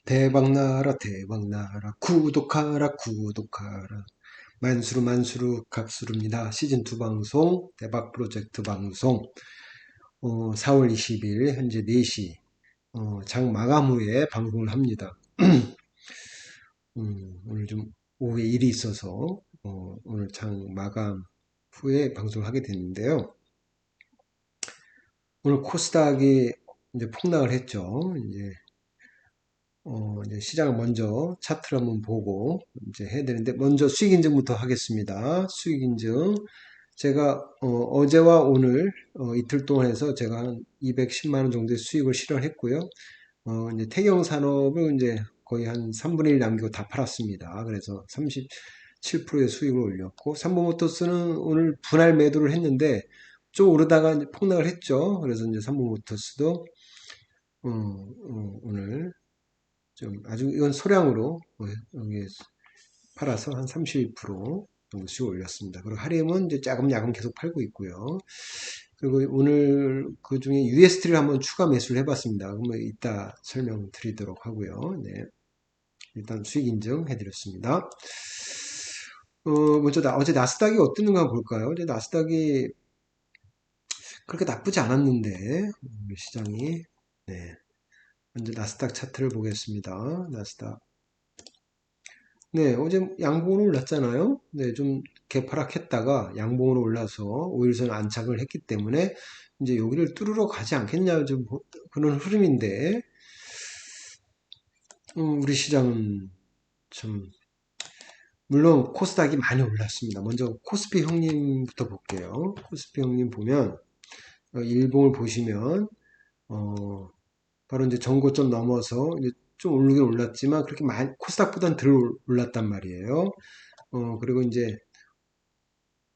대박나라 대박나라 구독하라 구독하라 만수르 만수르 갑수르입니다. 시즌2 방송 대박 프로젝트 방송 4월 20일 현재 4시 장 마감 후에 방송을 합니다. 오늘 좀 오후에 일이 있어서 오늘 장 마감 후에 방송을 하게 됐는데요. 오늘 코스닥이 이제 폭락을 했죠. 이제 시장을 먼저 차트를 한번 보고 이제 해야 되는데, 먼저 수익 인증부터 하겠습니다. 수익 인증. 제가 어제와 오늘 이틀 동안 해서 제가 한 210만 원 정도의 수익을 실현했고요. 이제 태경 산업을 이제 거의 한 3분의 1 남기고 다 팔았습니다. 그래서 37%의 수익을 올렸고, 삼보모터스는 오늘 분할 매도를 했는데 좀 오르다가 이제 폭락을 했죠. 그래서 이제 삼보모터스도 오늘 좀 아주 이건 소량으로 여기 팔아서 한 31% 정도씩 올렸습니다. 그리고 하림은 이제 야금야금 계속 팔고 있고요. 그리고 오늘 그 중에 UST를 한번 추가 매수를 해봤습니다. 그러면 이따 설명드리도록 하고요. 네, 일단 수익 인증 해드렸습니다. 먼저 어제 나스닥이 어땠는가 볼까요? 어제 나스닥이 그렇게 나쁘지 않았는데 시장이. 네, 먼저 나스닥 차트를 보겠습니다. 나스닥. 네, 어제 양봉으로 올랐잖아요. 네, 좀 개파락했다가 양봉으로 올라서 5일선 안착을 했기 때문에 이제 여기를 뚫으러 가지 않겠냐, 좀 그런 흐름인데, 우리 시장은 좀, 물론 코스닥이 많이 올랐습니다. 먼저 코스피 형님부터 볼게요. 코스피 형님 보면, 일봉을 보시면, 어, 바로 이제 전고점 넘어서 이제 좀 오르긴 올랐지만 그렇게 많이, 코스닥보다는 덜 올랐단 말이에요. 그리고 이제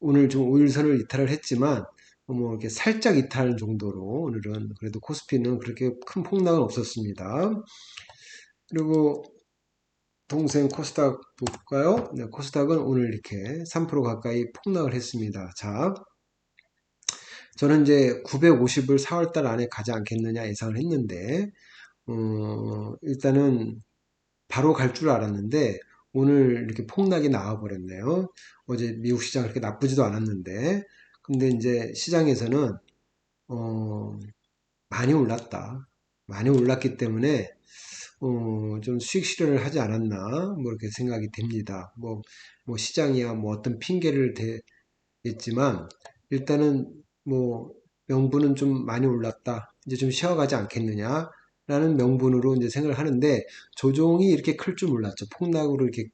오늘 좀 5일선을 이탈을 했지만 뭐 이렇게 살짝 이탈 정도로 오늘은 그래도 코스피는 그렇게 큰 폭락은 없었습니다. 그리고 동생 코스닥 볼까요? 네, 코스닥은 오늘 이렇게 3% 가까이 폭락을 했습니다. 자, 저는 이제 950을 4월달 안에 가지 않겠느냐 예상을 했는데 일단은 바로 갈 줄 알았는데 오늘 이렇게 폭락이 나와 버렸네요. 어제 미국 시장 그렇게 나쁘지도 않았는데, 근데 이제 시장에서는 어, 많이 올랐다. 많이 올랐기 때문에 좀 수익 실현을 하지 않았나 뭐 이렇게 생각이 됩니다. 뭐 시장이야 뭐 어떤 핑계를 대겠지만 일단은 뭐 명분은 좀 많이 올랐다. 이제 좀 쉬어가지 않겠느냐 라는 명분으로 이제 생각을 하는데, 조종이 이렇게 클 줄 몰랐죠. 폭락으로 이렇게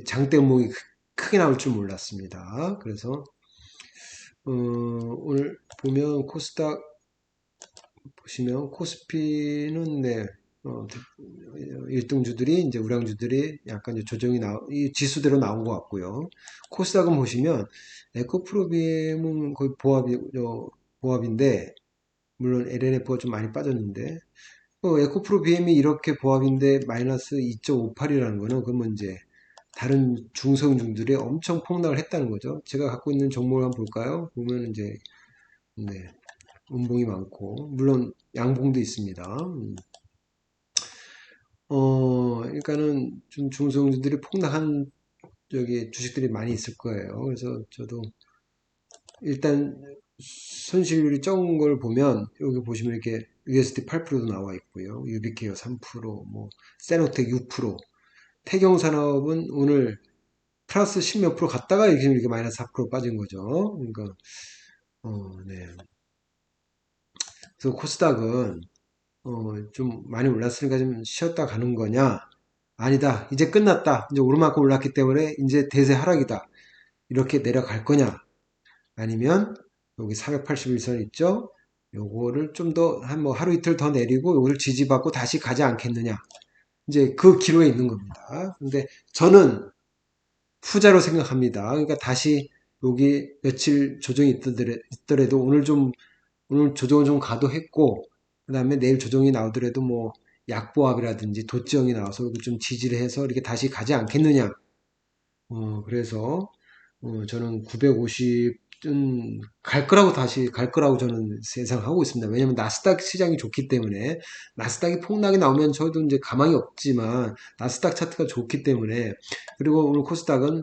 장대목이 크게 나올 줄 몰랐습니다. 그래서 오늘 보면 코스닥 보시면 코스피는 네, 1등주들이 이제 우량주들이 약간 이제 조정이 이 지수대로 나온 것 같고요. 코스닥은 보시면 에코프로비엠은 거의 보합인데, 물론 LNF가 좀 많이 빠졌는데, 에코프로비엠이 이렇게 보합인데 마이너스 2.58이라는 거는 그러면 이제 다른 중성중들이 엄청 폭락을 했다는 거죠. 제가 갖고 있는 종목을 한번 볼까요? 보면 이제 네, 음봉이 많고 물론 양봉도 있습니다. 그러니까는 좀 중성주들이 폭락한 저기 주식들이 많이 있을 거예요. 그래서 저도 일단 손실률이 적은 걸 보면 여기 보시면 이렇게 USD 8%도 나와 있고요. 유비케어 3%, 뭐 세노텍 6%, 태경산업은 오늘 플러스 10 몇 프로 갔다가 이렇게 마이너스 4% 빠진 거죠. 그러니까 네. 그래서 코스닥은 좀 많이 올랐으니까 좀 쉬었다 가는 거냐? 아니다. 이제 끝났다. 이제 오르만큼 올랐기 때문에 이제 대세 하락이다. 이렇게 내려갈 거냐? 아니면 여기 481선 있죠? 요거를 좀 더 한 뭐 하루 이틀 더 내리고 요거를 지지받고 다시 가지 않겠느냐? 이제 그 기로에 있는 겁니다. 근데 저는 후자로 생각합니다. 그러니까 다시 여기 며칠 조정이 있더라도 오늘 조정은 좀 가도했고, 그 다음에 내일 조정이 나오더라도 뭐 약보합이라든지 도지형이 나와서 좀 지지를 해서 이렇게 다시 가지 않겠느냐. 그래서 저는 950 갈 거라고 다시 갈 거라고 저는 예상하고 있습니다. 왜냐면 나스닥 시장이 좋기 때문에 나스닥이 폭락이 나오면 저도 이제 가망이 없지만 나스닥 차트가 좋기 때문에 그리고 오늘 코스닥은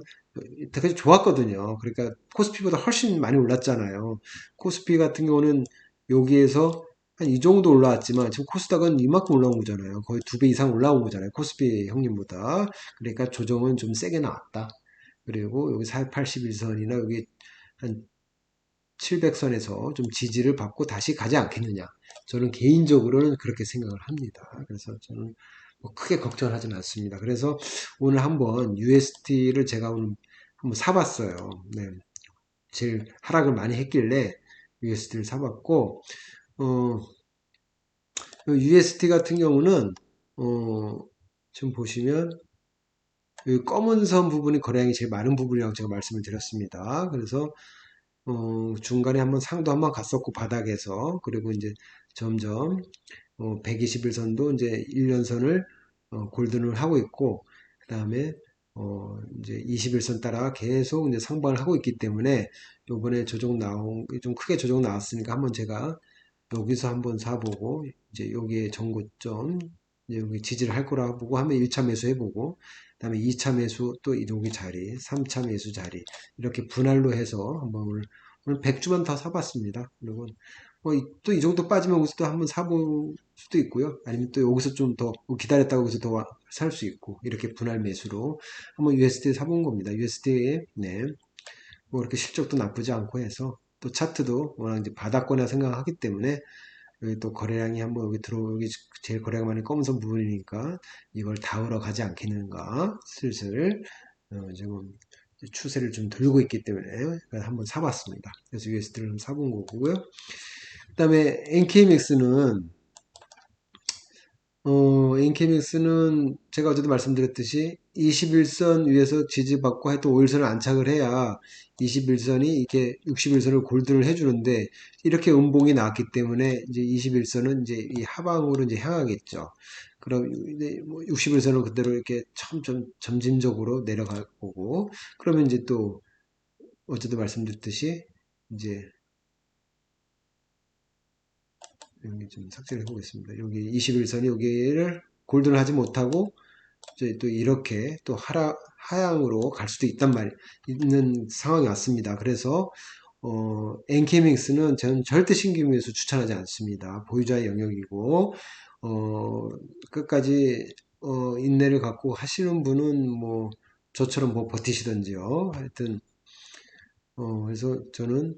되게 좋았거든요. 그러니까 코스피보다 훨씬 많이 올랐잖아요. 코스피 같은 경우는 여기에서 한 이 정도 올라왔지만 지금 코스닥은 이만큼 올라온 거잖아요. 거의 2배 이상 올라온 거잖아요. 코스피 형님보다. 그러니까 조정은 좀 세게 나왔다. 그리고 여기 481선이나 여기 한 700선에서 좀 지지를 받고 다시 가지 않겠느냐. 저는 개인적으로는 그렇게 생각을 합니다. 그래서 저는 뭐 크게 걱정을 하지는 않습니다. 그래서 오늘 한번 UST를 제가 오늘 한번 사봤어요. 네. 제일 하락을 많이 했길래 UST를 사봤고, UST 같은 경우는, 어, 지금 보시면, 이 검은 선 부분이 거래량이 제일 많은 부분이라고 제가 말씀을 드렸습니다. 그래서 중간에 한번 상도 한번 갔었고 바닥에서 그리고 이제 점점 121선도 이제 1년선을 골든을 하고 있고 그 다음에 이제 21선 따라 계속 이제 상방을 하고 있기 때문에 요번에 조정 나온 좀 크게 조정 나왔으니까 한번 제가 여기서 한번 사보고 이제 여기에 전고점 이제 여기 지지를 할 거라 보고 하면 1차 매수 해보고 그다음에 2차 매수 또 여기 자리 3차 매수 자리 이렇게 분할로 해서 한번 오늘 100주만 더 사봤습니다. 그리고 또 이 정도 빠지면 여기서 또 한번 사볼 수도 있고요. 아니면 또 여기서 좀 더 기다렸다가 여기서 더 살 수 있고 이렇게 분할 매수로 한번 USD 사본 겁니다. USD에 네. 뭐 이렇게 실적도 나쁘지 않고 해서 또 차트도 워낙 이제 바닥권이라 생각하기 때문에 여기 또 거래량이 한번 여기 들어오기 제일 거래가 많이 검은선 부분이니까 이걸 다우러 가지 않겠는가 슬슬 지금 추세를 좀 들고 있기 때문에 한번 사봤습니다. 그래서 USD를 사본 거고요. 그 다음에 NKMX는 인케믹스는 제가 어제도 말씀드렸듯이 21선 위에서 지지받고 하여튼 5일선을 안착을 해야 21선이 이렇게 61선을 골드를 해주는데 이렇게 음봉이 나왔기 때문에 이제 21선은 이제 이 하방으로 이제 향하겠죠. 그럼 이제 뭐 61선은 그대로 이렇게 점진적으로 내려갈 거고 그러면 이제 또 어제도 말씀드렸듯이 이제 여기 좀 삭제를 해보겠습니다. 여기 21선이 여기를 골드를 하지 못하고 이제 또 이렇게 또 하향으로 갈 수도 있는 상황이 왔습니다. 그래서 엔케믹스는 저는 절대 신규 매수 추천하지 않습니다. 보유자의 영역이고 끝까지 인내를 갖고 하시는 분은 뭐 저처럼 뭐 버티시던지요. 하여튼 그래서 저는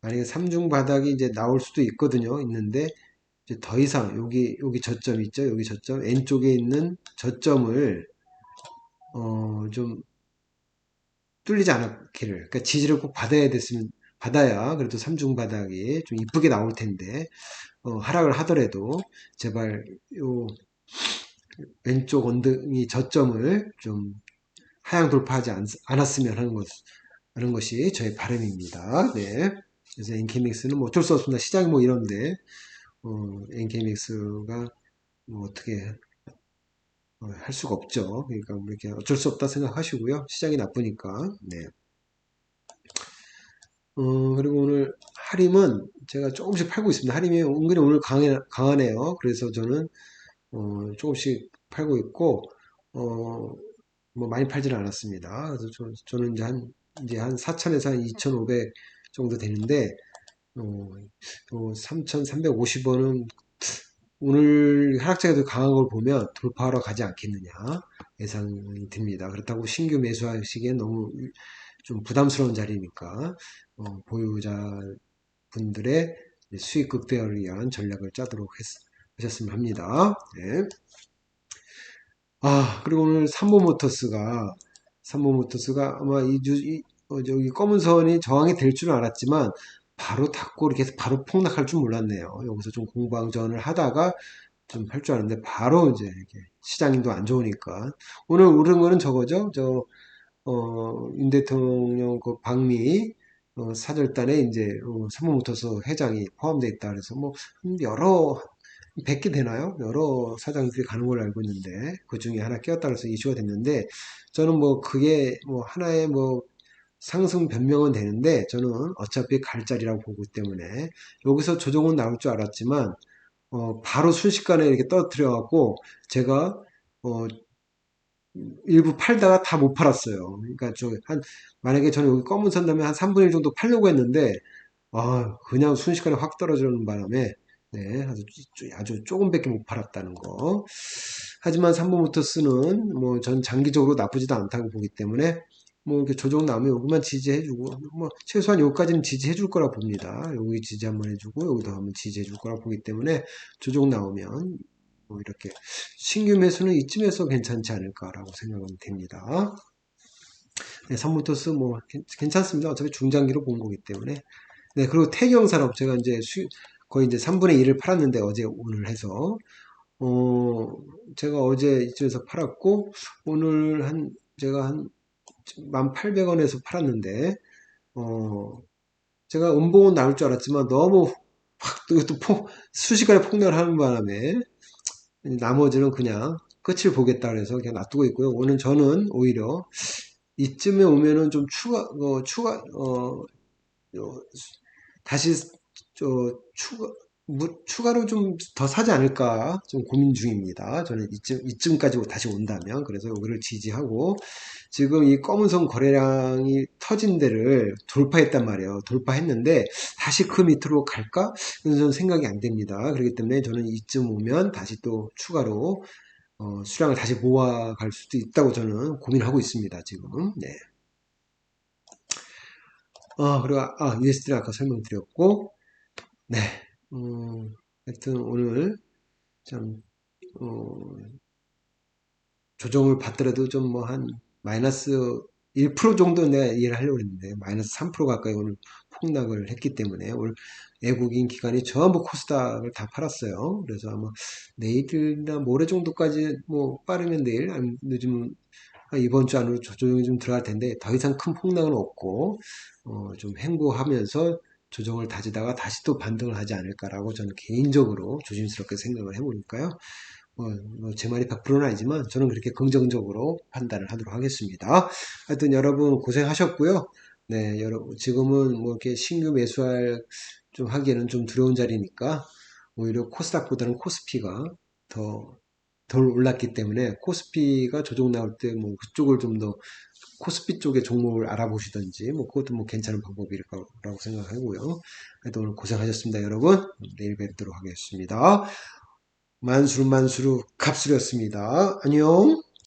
만약에 삼중 바닥이 이제 나올 수도 있거든요. 있는데 이제 더 이상 여기 저점 있죠. 여기 저점 N쪽에 있는 저점을 좀 뚫리지 않기를 그러니까 지지를 꼭 받아야 됐으면 받아야 그래도 삼중 바닥이 좀 이쁘게 나올 텐데 하락을 하더라도 제발 요 왼쪽 언등이 저점을 좀 하향 돌파하지 않았으면 하는 것이 저의 바람입니다. 네. 그래서 엔케믹스는 뭐 어쩔 수 없습니다. 시장이 뭐 이런데 엔케믹스가 뭐 어떻게 할 수가 없죠. 그러니까 뭐 이렇게 어쩔 수 없다 생각하시고요. 시장이 나쁘니까. 네. 그리고 오늘 하림은 제가 조금씩 팔고 있습니다. 하림이 은근히 오늘 강하네요. 그래서 저는 조금씩 팔고 있고 뭐 많이 팔지는 않았습니다. 그래서 저는 이제 한 4천에서 한 2,500 정도 되는데 3,350원은 오늘 하락장에도 강한 걸 보면 돌파하러 가지 않겠느냐 예상이 듭니다. 그렇다고 신규 매수하시기엔 너무 좀 부담스러운 자리니까 보유자 분들의 수익 극대화를 위한 전략을 짜도록 하셨으면 합니다. 네. 그리고 오늘 삼보모터스가 아마 여기 검은 선이 저항이 될 줄은 알았지만 바로 닫고 이렇게 바로 폭락할 줄 몰랐네요. 여기서 좀 공방전을 하다가 좀 할 줄 알았는데 바로 이제 이렇게 시장도 안 좋으니까 오늘 오른 거는 저거죠. 윤 대통령 그 방미 사절단에 이제 삼성모터스 회장이 포함되어 있다 그래서 뭐 여러 100개 되나요? 여러 사장들이 가는 걸로 알고 있는데 그 중에 하나 끼었다 그래서 이슈가 됐는데 저는 뭐 그게 뭐 하나의 뭐 상승 변명은 되는데 저는 어차피 갈 자리라고 보기 때문에 여기서 조정은 나올 줄 알았지만 바로 순식간에 이렇게 떨어뜨려 갖고 제가 어, 일부 팔다가 다 못 팔았어요. 그러니까 만약에 저는 여기 검은 선 다음에 한 3분의 1 정도 팔려고 했는데 그냥 순식간에 확 떨어지는 바람에 네, 아주 조금밖에 못 팔았다는 거. 하지만 3번부터 쓰는 뭐 전 장기적으로 나쁘지도 않다고 보기 때문에 뭐 이렇게 조정 나오면 여기만 지지해주고 뭐 최소한 여기까지는 지지해줄 거라 봅니다. 여기 지지 한번 해주고 여기도 한번 지지해줄 거라 보기 때문에 조정 나오면 뭐 이렇게 신규 매수는 이쯤에서 괜찮지 않을까라고 생각은 됩니다. 네, 3번부터 뭐 괜찮습니다. 어차피 중장기로 본 거기 때문에. 네, 그리고 태경산업 제가 이제 거의 이제 3분의 1을 팔았는데 어제 오늘 해서 어 제가 어제 이쯤에서 팔았고 오늘 제가 한 1,800원에서 팔았는데 어 제가 음봉은 나올 줄 알았지만 너무 확 수시간에 폭락을 하는 바람에 나머지는 그냥 끝을 보겠다 그래서 그냥 놔두고 있고요. 오늘 저는 오히려 이쯤에 오면은 좀 다시 저 추가로 좀 더 사지 않을까 좀 고민 중입니다. 저는 이쯤까지 다시 온다면 그래서 여기를 지지하고 지금 이 검은선 거래량이 터진 데를 돌파했단 말이에요. 돌파했는데 다시 그 밑으로 갈까? 그래서 저는 생각이 안 됩니다. 그렇기 때문에 저는 이쯤 오면 다시 또 추가로 수량을 다시 모아갈 수도 있다고 저는 고민하고 있습니다. 지금. 네. 그리고 USD는 아까 설명드렸고 네. 하여튼 오늘 참 어, 조정을 받더라도 좀 뭐 한 마이너스 1% 정도 내가 이해를 하려고 했는데 마이너스 3% 가까이 오늘 폭락을 했기 때문에 오늘 외국인 기관이 전부 코스닥을 다 팔았어요. 그래서 아마 내일이나 모레 정도까지 뭐 빠르면 내일 아니면 늦으면 이번 주 안으로 조정이 좀 들어갈 텐데 더 이상 큰 폭락은 없고 좀 횡보하면서 조정을 다지다가 다시 또 반등을 하지 않을까라고 저는 개인적으로 조심스럽게 생각을 해보니까요. 제 말이 100%는 아니지만 저는 그렇게 긍정적으로 판단을 하도록 하겠습니다. 하여튼 여러분 고생하셨고요. 네, 여러분 지금은 뭐 이렇게 신규 매수할 좀 하기에는 좀 두려운 자리니까 오히려 코스닥보다는 코스피가 더 덜 올랐기 때문에 코스피가 조정 나올 때 뭐 그쪽을 좀 더 코스피 쪽의 종목을 알아보시든지 뭐 그것도 뭐 괜찮은 방법일 거라고 생각하고요. 하여튼 오늘 고생하셨습니다, 여러분. 내일 뵙도록 하겠습니다. 만수르 갑수였습니다. 안녕.